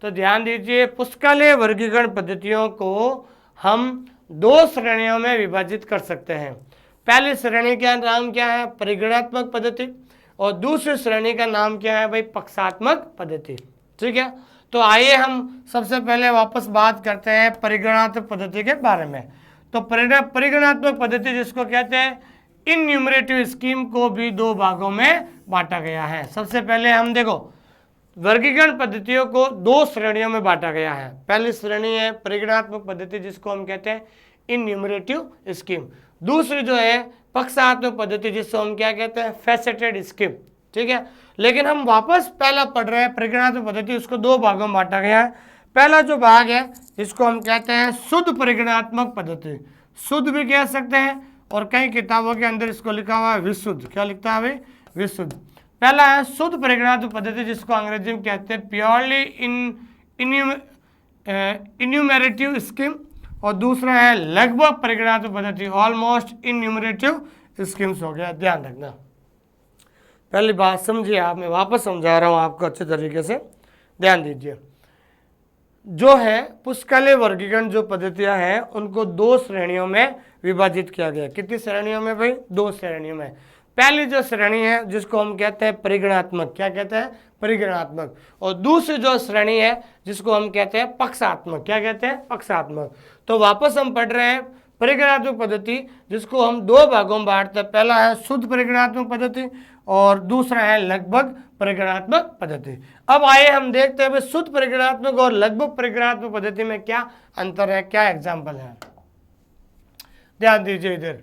तो ध्यान दीजिए, पुस्तकालय वर्गीकरण पद्धतियों को हम 2 श्रेणियों में विभाजित कर सकते हैं। पहली श्रेणी का नाम क्या है? परिगणनात्मक पद्धति। और दूसरी श्रेणी का नाम क्या है भाई? पक्षात्मक पद्धति। ठीक है, तो आइए हम सबसे पहले वापस बात करते हैं परिगणनात्मक पद्धति के बारे में। तो परिगणनात्मक पद्धति जिसको कहते हैं इनन्यूमरेटिव स्कीम को भी 2 भागों में बांटा गया है। सबसे पहले हम देखो, वर्गीकरण पद्धतियों को 2 श्रेणियों में बांटा गया है। पहली श्रेणी है परिगणनात्मक पद्धति, जिसको हम कहते हैं इनन्यूमरेटिव स्कीम। दूसरी जो है पक्षात्मक पद्धति, जिसको हम क्या कहते हैं? Faceted scheme. ठीक है, लेकिन हम वापस पहला पढ़ रहे हैं परिगणनात्मक पद्धति, उसको 2 भागों में बांटा गया है। पहला जो भाग है जिसको हम कहते हैं शुद्ध परिगणनात्मक पद्धति, शुद्ध भी कह सकते हैं, और कई किताबों के अंदर इसको लिखा हुआ है विशुद्ध। क्या लिखता है भाई? विशुद्ध। पहला है शुद्ध परिगणनात्मक पद्धति, जिसको अंग्रेजी में कहते हैं प्योरली इन्यूमरेटिव स्कीम। और दूसरा है लगभग परिगणनात्मक पद्धति, ऑलमोस्ट इन्यूमरेटिव स्कीम्स हो गया। ध्यान रखना, पहली बात समझिए आप, मैं वापस समझा रहा हूँ आपको अच्छे तरीके से, ध्यान दीजिए। जो है पुस्तकालय वर्गीकरण जो पद्धतियां हैं, उनको 2 श्रेणियों में विभाजित किया गया। कितनी श्रेणियों में भाई? 2 श्रेणियों में। पहली जो श्रेणी है जिसको हम कहते हैं परिगणनात्मक, क्या कहते हैं? परिगणनात्मक। और दूसरी जो श्रेणी है जिसको हम कहते हैं पक्षात्मक। क्या कहते हैं? पक्षात्मक। तो वापस हम पढ़ रहे हैं परिगणनात्मक पद्धति, जिसको हम 2 भागों में बांटते हैं। पहला है शुद्ध परिगणनात्मक पद्धति और दूसरा है लगभग परिगणनात्मक पद्धति। अब आइए हम देखते हैं शुद्ध परिगणनात्मक और लगभग परिगणनात्मक पद्धति में क्या अंतर है, क्या एग्जाम्पल है। ध्यान दीजिए इधर,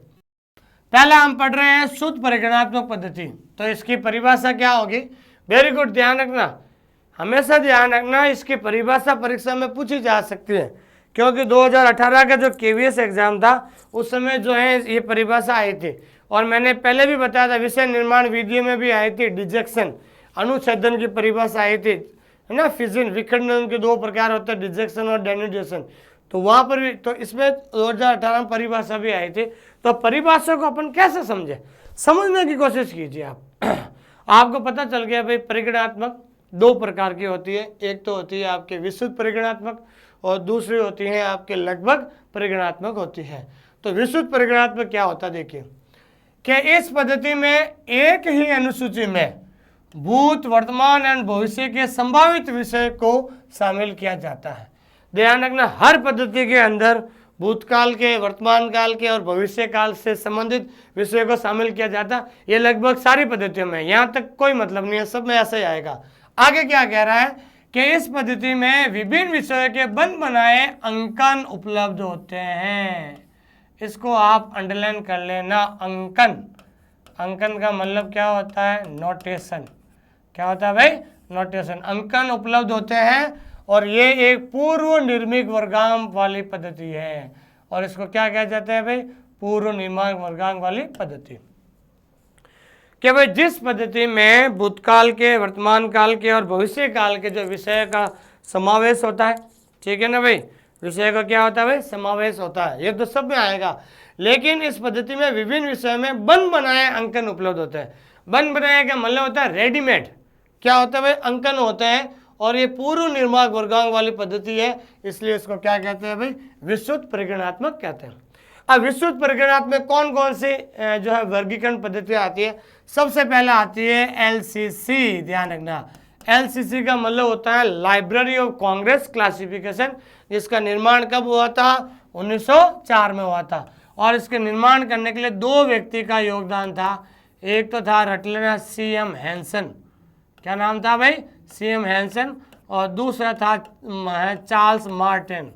पहला हम पढ़ रहे हैं शुद्ध परिगणनात्मक पद्धति। तो इसकी परिभाषा क्या होगी? वेरी गुड, ध्यान रखना, हमेशा ध्यान रखना, इसकी परिभाषा परीक्षा में पूछी जा सकती है, क्योंकि 2018 का जो KVS एग्जाम था उस समय जो है ये परिभाषा आई थी। और मैंने पहले भी बताया था, विषय निर्माण विधियों में भी आई थी, डिजेक्शन अनुच्छेदन की परिभाषा आई थी, है ना। फिजन विखंडन के 2 प्रकार होते हैं, डिजेक्शन और डेनुडेशन। तो वहाँ पर भी, तो इसमें 2018 में परिभाषा भी आई थी। तो परिभाषा को अपन कैसे समझे, समझने की कोशिश कीजिए आप। आपको पता चल गया भाई परिगणनात्मक 2 प्रकार की होती है। एक तो होती है आपके विशुद्ध परिगणनात्मक और दूसरी होती है आपके लगभग परिगणनात्मक होती है। तो विशुद्ध परिगणनात्मक क्या होता है? देखिए कि इस पद्धति में एक ही अनुसूची में भूत, वर्तमान एवं भविष्य के संभावित विषय को शामिल किया जाता है। ध्यान रखना, हर पद्धति के अंदर भूतकाल के, वर्तमान काल के और भविष्य काल से संबंधित विषय को शामिल किया जाता है। ये लगभग सारी पद्धतियों में, यहाँ तक कोई मतलब नहीं है, सब में ऐसा ही आएगा। आगे क्या कह रहा है कि इस पद्धति में विभिन्न विषयों के बन बनाए अंकन उपलब्ध होते हैं। इसको आप अंडरलाइन कर लेना, अंकन। अंकन का मतलब क्या होता है? नोटेशन। क्या होता है भाई? नोटेशन। अंकन उपलब्ध होते हैं और ये एक पूर्व निर्मित वर्गांक वाली पद्धति है। और इसको क्या कहा जाता है भाई? पूर्व निर्माण वर्गांक वाली पद्धति। कि भाई जिस पद्धति में भूतकाल के, वर्तमान काल के और भविष्य काल के जो विषय का समावेश होता है, ठीक है ना भाई? विषय का क्या होता है भाई? समावेश होता है। ये तो सब में आएगा, लेकिन इस पद्धति में विभिन्न विषयों में बन बनाए अंकन उपलब्ध होते हैं। बन बनाए का मतलब होता है रेडीमेड। क्या होता है भाई? अंकन होते हैं और ये पूर्व निर्माण वर्गांक वाली पद्धति है, इसलिए इसको क्या कहते हैं भाई? विस्तृत परिगणनात्मक कहते हैं। अब विस्तृत परिगणनात्मक कौन कौन सी जो है वर्गीकरण पद्धति आती है? सबसे पहले आती है एलसीसी। ध्यान रखना, एलसीसी का मतलब होता है लाइब्रेरी ऑफ कांग्रेस क्लासिफिकेशन, जिसका निर्माण कब हुआ था? 1904 में हुआ था। और इसके निर्माण करने के लिए दो व्यक्ति का योगदान था। एक तो था रटलर सीएम हैंसन, क्या नाम था भाई? CM Hanson. और दूसरा था चार्ल्स मार्टिन।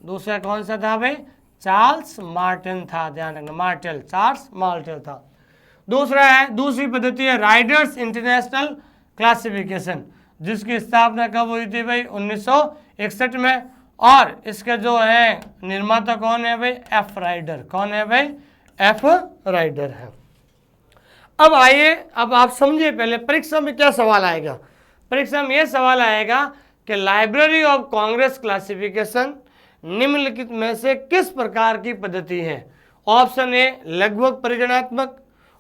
दूसरा कौन सा था भाई? चार्ल्स मार्टिन था। ध्यान रखना, मार्टेल, चार्ल्स मार्टेल था। दूसरा है, दूसरी पद्धति है राइडर्स इंटरनेशनल क्लासिफिकेशन, जिसकी स्थापना कब हुई थी भाई? 1961 में। और इसके जो है निर्माता कौन है भाई? F Rider. कौन है भाई? एफ राइडर है। अब आइए, अब आप समझिए, पहले परीक्षा में क्या सवाल आएगा? परीक्षा में यह सवाल आएगा कि लाइब्रेरी ऑफ कांग्रेस क्लासिफिकेशन निम्नलिखित में से किस प्रकार की पद्धति है? ऑप्शन ए लगभग परिगणनात्मक,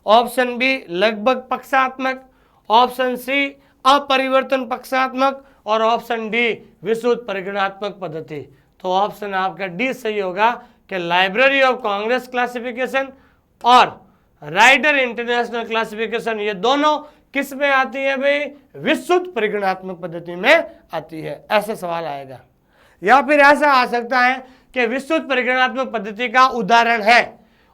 ऑप्शन बी लगभग पक्षात्मक, ऑप्शन सी अपरिवर्तन पक्षात्मक और ऑप्शन डी विस्तृत परिगणनात्मक पद्धति। तो ऑप्शन आपका डी सही होगा कि लाइब्रेरी ऑफ कांग्रेस क्लासिफिकेशन और राइडर इंटरनेशनल क्लासिफिकेशन ये दोनों किस में आती है भाई? विस्तृत परिगणनात्मक पद्धति में आती है। ऐसा सवाल आएगा। या फिर ऐसा आ सकता है कि विस्तृत परिगणनात्मक पद्धति का उदाहरण है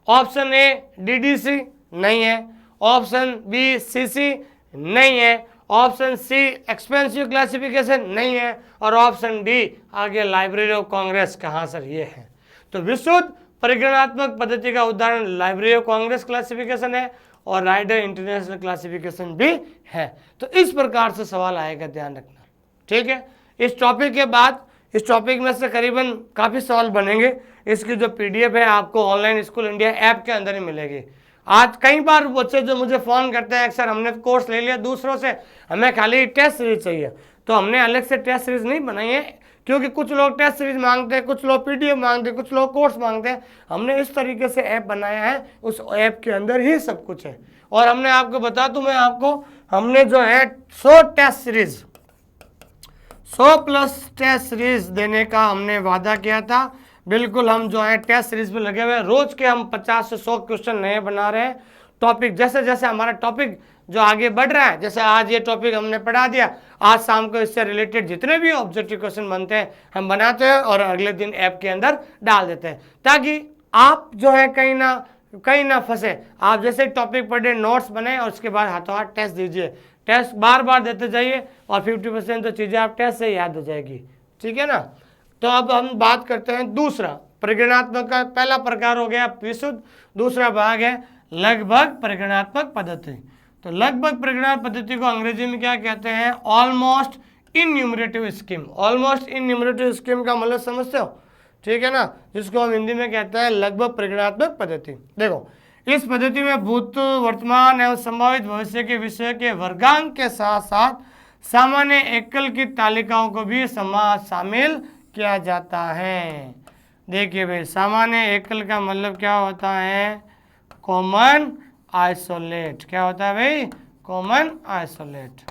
ऑप्शन ए डीडीसी, नहीं है। ऑप्शन बी सीसी, नहीं है। ऑप्शन सी एक्सपेंसिव क्लासिफिकेशन, नहीं है। और ऑप्शन डी आगे लाइब्रेरी ऑफ कांग्रेस। कहाँ सर? ये है। तो विस्तृत परिगणनात्मक पद्धति का उदाहरण लाइब्रेरी ऑफ कांग्रेस क्लासिफिकेशन है और राइडर इंटरनेशनल क्लासिफिकेशन भी है। तो इस प्रकार से सवाल आएगा, ध्यान रखना, ठीक है। इस टॉपिक के बाद, इस टॉपिक में से करीबन काफ़ी सवाल बनेंगे। इसकी जो पीडीएफ है आपको ऑनलाइन स्कूल इंडिया ऐप के अंदर ही मिलेगी। आज कई बार बच्चे जो मुझे फ़ोन करते हैं, सर हमने कोर्स ले लिया दूसरों से, हमें खाली टेस्ट सीरीज चाहिए। तो हमने अलग से टेस्ट सीरीज नहीं बनाई है, क्योंकि कुछ लोग टेस्ट सीरीज मांगते हैं, कुछ लोग पीडीएफ मांगते हैं, कुछ लोग कोर्स मांगते हैं। हमने इस तरीके से ऐप बनाया है, उस ऐप के अंदर ही सब कुछ है। और हमने आपको बता दूं मैं आपको, हमने जो है 100 टेस्ट सीरीज, 100+ टेस्ट सीरीज देने का हमने वादा किया था। बिल्कुल हम जो है टेस्ट सीरीज पे लगे हुए हैं। रोज के हम 50 से 100 क्वेश्चन नए बना रहे हैं। टॉपिक जैसे जैसे हमारा टॉपिक जो आगे बढ़ रहा है, जैसे आज ये टॉपिक हमने पढ़ा दिया, आज शाम को इससे रिलेटेड जितने भी ऑब्जेक्टिव क्वेश्चन बनते हैं हम बनाते हैं और अगले दिन ऐप के अंदर डाल देते हैं, ताकि आप जो है कहीं ना फंसे। आप जैसे टॉपिक पढ़े, नोट्स बनाए और उसके बाद हाथों हाथ टेस्ट दीजिए। टेस्ट बार बार देते जाइए और 50% तो चीज़ें आप टेस्ट से याद हो जाएगी, ठीक है ना। तो अब हम बात करते हैं दूसरा परिगणनात्मक का। पहला प्रकार हो गया विस्तृत, दूसरा भाग है लगभग परिगणनात्मक पद्धति। तो लगभग परिगणनात्मक पद्धति को अंग्रेजी में क्या कहते हैं? Almost enumerative scheme. Almost enumerative scheme का मतलब समझते हो, ठीक है ना, जिसको हम हिंदी में कहते हैं लगभग परिगणनात्मक पद्धति। देखो, इस पद्धति में भूत, वर्तमान एवं संभावित भविष्य के विषय के वर्गांक के साथ साथ सामान्य एकल की तालिकाओं को भी शामिल किया जाता है। देखिए भाई, सामान्य एकल का मतलब क्या होता है? Common isolate. क्या होता है भाई? Common isolate.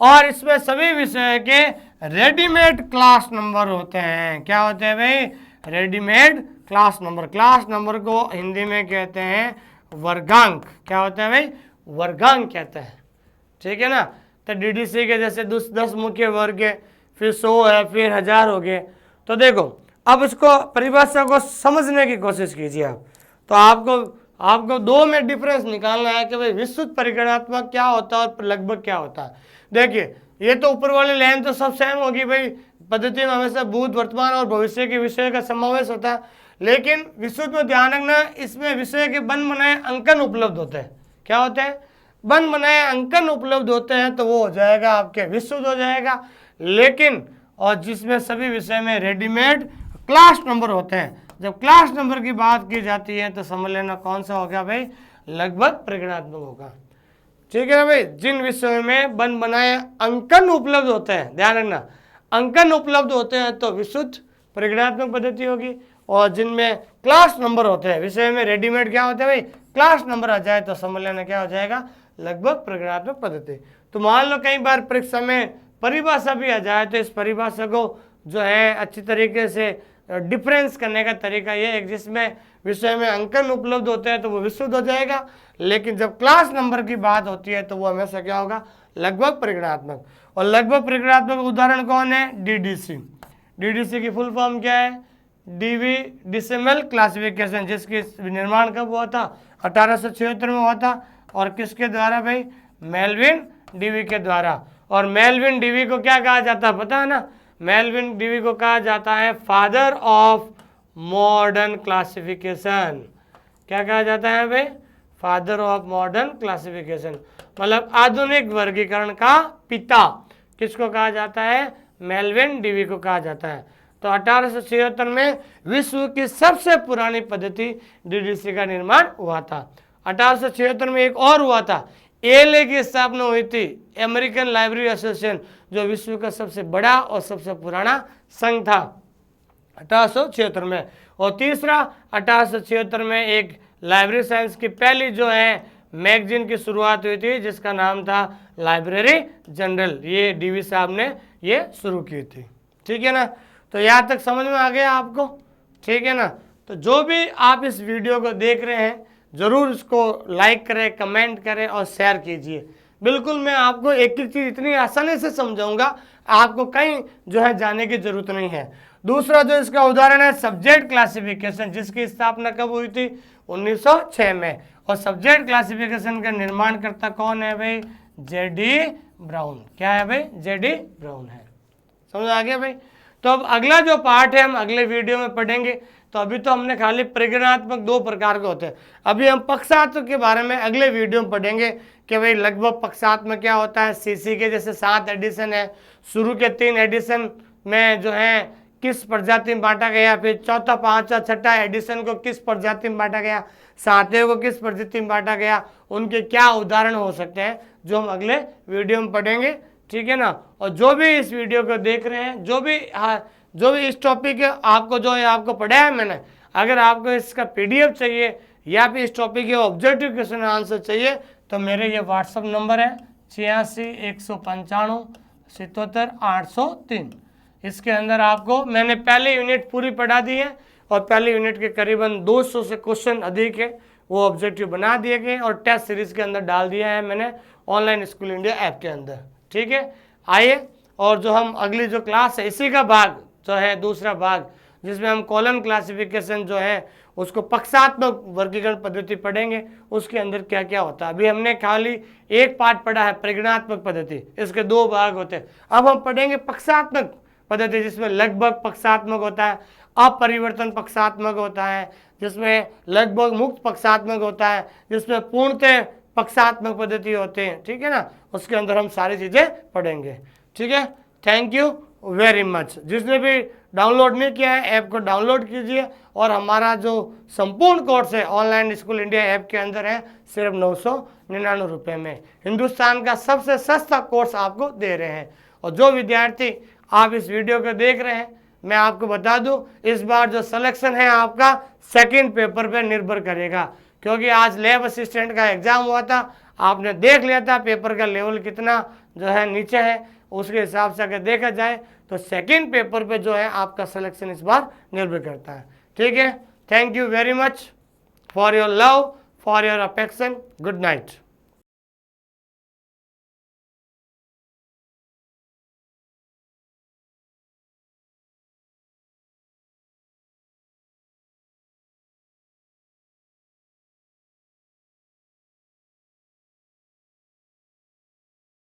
और इसमें सभी विषय के रेडीमेड क्लास नंबर होते हैं। क्या होते हैं भाई? Readymade class number. Class number को हिंदी में कहते हैं वर्गांक। क्या होता है भाई? वर्गांक कहते हैं, ठीक है ना। तो डीडीसी के जैसे 10 मुख्य वर्ग है, फिर 100 है, फिर 1000 हो गए। तो देखो, अब इसको परिभाषा को समझने की कोशिश कीजिए आप। तो आपको दो में डिफरेंस निकालना है कि भाई विस्तृत परिगणनात्मक क्या होता है और लगभग क्या होता है। देखिए, ये तो ऊपर वाली लाइन तो सब सेम होगी भाई, पद्धति में हमेशा भूत, वर्तमान और भविष्य के विषय का समावेश होता है। लेकिन विशुद्ध में ध्यान रखना, इसमें विषय के बन बनाए अंकन उपलब्ध होते हैं। क्या होते हैं? बन बनाए अंकन उपलब्ध होते हैं, तो वो हो जाएगा आपके विशुद्ध हो जाएगा। लेकिन और जिसमें सभी विषय में रेडीमेड क्लास नंबर होते हैं, जब क्लास नंबर की बात की जाती है तो समझ लेना कौन सा हो गया भाई, लगभग परिगणात्मक होगा। ठीक है ना भाई। जिन विषयों में बन बनाए अंकन उपलब्ध होते हैं, ध्यान रखना, अंकन उपलब्ध होते हैं तो विशुद्ध परिगणात्मक पद्धति होगी। और जिनमें क्लास नंबर होते हैं, विषय में रेडीमेड क्या होते हैं भाई, क्लास नंबर आ जाए तो समझ लेना क्या हो जाएगा, लगभग परिगणात्मक पद्धति। तो मान लो कई बार परीक्षा में परिभाषा भी आ जाए तो इस परिभाषा को जो है अच्छी तरीके से डिफरेंस करने का तरीका ये है, जिसमें विषय में अंकन उपलब्ध होते हैं तो वो विशुद्ध हो जाएगा। लेकिन जब क्लास नंबर की बात होती है तो वो हमेशा क्या होगा, लगभग परिगणात्मक। और लगभग परिगणात्मक उदाहरण कौन है, डीडीसी। डीडीसी की फुल फॉर्म क्या है, डीवी डेसिमल क्लासिफिकेशन, जिसकी निर्माण कब हुआ था, 1876 में हुआ था। और किसके द्वारा भाई, मेलविन डीवी के द्वारा। और मेलविन डीवी को क्या कहा जाता है पता है ना, मेलविन डीवी को कहा जाता है फादर ऑफ मॉडर्न क्लासिफिकेशन। क्या कहा जाता है भाई, फादर ऑफ मॉडर्न क्लासिफिकेशन, मतलब आधुनिक वर्गीकरण का पिता किसको कहा जाता है, मेलविन डीवी को कहा जाता है। तो 1876 में विश्व की सबसे पुरानी पद्धति डीडीसी का निर्माण हुआ था। 1876 में एक और हुआ था, एएलए की स्थापना हुई थी, अमेरिकन लाइब्रेरी एसोसिएशन, जो विश्व का सबसे बड़ा और सबसे पुराना संघ था 1876 में। और तीसरा 1876 में एक लाइब्रेरी साइंस की पहली जो है मैगजीन की शुरुआत हुई थी, जिसका नाम था लाइब्रेरी जनरल। ये डीवी साहब ने ये शुरू की थी। ठीक है ना, तो यहाँ तक समझ में आ गया आपको। ठीक है ना, तो जो भी आप इस वीडियो को देख रहे हैं ज़रूर इसको लाइक करें, कमेंट करें और शेयर कीजिए। बिल्कुल मैं आपको एक एक चीज़ इतनी आसानी से समझाऊंगा, आपको कहीं जो है जाने की जरूरत नहीं है। दूसरा जो इसका उदाहरण है सब्जेक्ट क्लासिफिकेशन, जिसकी स्थापना कब हुई थी, 1906 में। और सब्जेक्ट क्लासिफिकेशन का निर्माण करता कौन है भाई, जेडी ब्राउन। क्या है भाई, जेडी ब्राउन है। समझ आ गया भाई। तो अब अगला जो पार्ट है हम अगले वीडियो में पढ़ेंगे। तो अभी तो हमने खाली परिगणात्मक 2 प्रकार के होते हैं, अभी हम पक्षात्मक के बारे में अगले वीडियो में पढ़ेंगे कि भाई लगभग पक्षात्मक क्या होता है। सीसी के जैसे 7 एडिशन है, शुरू के 3 एडिशन में जो है किस प्रजाति में बांटा गया, फिर चौथा, पांचवा, छठा एडिशन को किस प्रजाति में बांटा गया, सातवें को किस प्रजाति में बांटा गया, उनके क्या उदाहरण हो सकते हैं, जो हम अगले वीडियो में पढ़ेंगे। ठीक है ना। और जो भी इस वीडियो को देख रहे हैं, जो भी इस टॉपिक आपको जो है आपको पढ़ाया है मैंने, अगर आपको इसका पीडीएफ चाहिए या फिर इस टॉपिक के ऑब्जेक्टिव क्वेश्चन आंसर चाहिए तो मेरे ये व्हाट्सअप नंबर है 86-195-77-803। इसके अंदर आपको मैंने पहली यूनिट पूरी पढ़ा दी है और पहली यूनिट के करीबन 200 से क्वेश्चन अधिक है, वो ऑब्जेक्टिव बना दिए गए और टेस्ट सीरीज के अंदर डाल दिया है मैंने ऑनलाइन स्कूल इंडिया ऐप के अंदर। ठीक है, आइए। और जो हम अगली जो क्लास है इसी का भाग जो है दूसरा भाग, जिसमें हम कॉलम क्लासिफिकेशन जो है उसको पक्षात्मक वर्गीकरण पद्धति पढ़ेंगे, उसके अंदर क्या क्या होता है। अभी हमने खाली एक पार्ट पढ़ा है परिगणात्मक पद्धति, इसके 2 भाग होते हैं। अब हम पढ़ेंगे पक्षात्मक पद्धति, जिसमें लगभग पक्षात्मक होता है, अपरिवर्तन पक्षात्मक होता है, जिसमें लगभग मुक्त पक्षात्मक होता है, जिसमें पूर्णतः पक्षात्मक पद्धति होते हैं। ठीक है ना, उसके अंदर हम सारी चीज़ें पढ़ेंगे। ठीक है, थैंक यू वेरी मच। जिसने भी डाउनलोड नहीं किया है ऐप को डाउनलोड कीजिए और हमारा जो संपूर्ण कोर्स है ऑनलाइन स्कूल इंडिया ऐप के अंदर है सिर्फ 999 रुपये में। हिंदुस्तान का सबसे सस्ता कोर्स आपको दे रहे हैं। और जो विद्यार्थी आप इस वीडियो को देख रहे हैं, मैं आपको बता दूं इस बार जो सिलेक्शन है आपका सेकंड पेपर पे निर्भर करेगा, क्योंकि आज लैब असिस्टेंट का एग्जाम हुआ था, आपने देख लिया था पेपर का लेवल कितना जो है नीचे है, उसके हिसाब से अगर देखा जाए तो सेकंड पेपर पे जो है आपका सिलेक्शन इस बार निर्भर करता है। ठीक है, thank you very much for your love, for your affection. Good night.